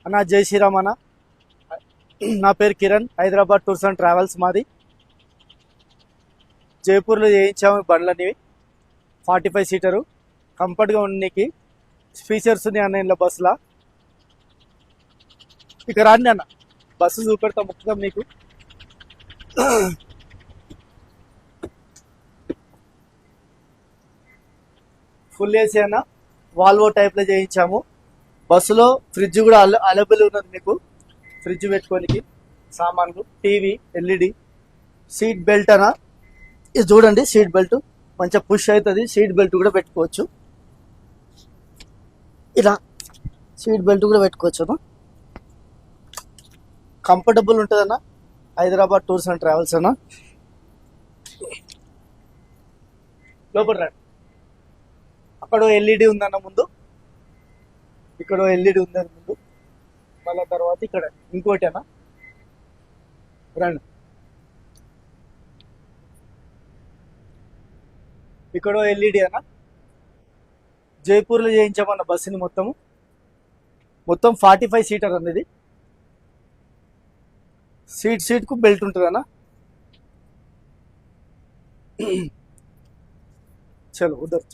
అన్న జై శ్రీరామ్ అన్న. నా పేరు Kiran, Hyderabad tours and travels మాది. జైపూర్లో చేయించాము బండ్లన్నీ. 45 సీటరు కంఫర్ట్గా ఉండడానికి ఫీచర్స్ ఉన్నాయి అన్న ఇంట్లో బస్సులా. ఇక రాండి అన్న, బస్సు చూపెడతాం మొత్తం మీకు. ఫుల్ ఏసీ అన్న, వాల్వో టైప్లో చేయించాము. బస్సులో ఫ్రిడ్జ్ కూడా అవైలబుల్ ఉన్నది మీకు. ఫ్రిడ్జ్ పెట్టుకోనికి సామాన్లు, టీవీ, ఎల్ఈడి. సీట్ బెల్ట్ అన్న, ఇది చూడండి, సీట్ బెల్ట్ మంచిగా పుష్ అవుతుంది. సీట్ బెల్ట్ కూడా పెట్టుకోవచ్చు, ఇలా సీట్ బెల్ట్ కూడా పెట్టుకోవచ్చు అన్న. కంఫర్టబుల్ ఉంటుంది అన్న. హైదరాబాద్ టూర్స్ అండ్ ట్రావెల్స్ అన్న. లోపల రండి. అక్కడ ఎల్ఈడి ఉందన్న ముందు, ఇక్కడ ఎల్ఈడి ఉందని ముందు, మళ్ళీ తర్వాత ఇక్కడ ఇంకోటి అన్న. రండి, ఇక్కడ ఎల్ఈడి అన్న. జైపూర్లో చేయించామన్న బస్సుని మొత్తం 45 సీటర్ అన్నది. సీట్కు బెల్ట్ ఉంటుంది అన్న. చలో ఉదర్.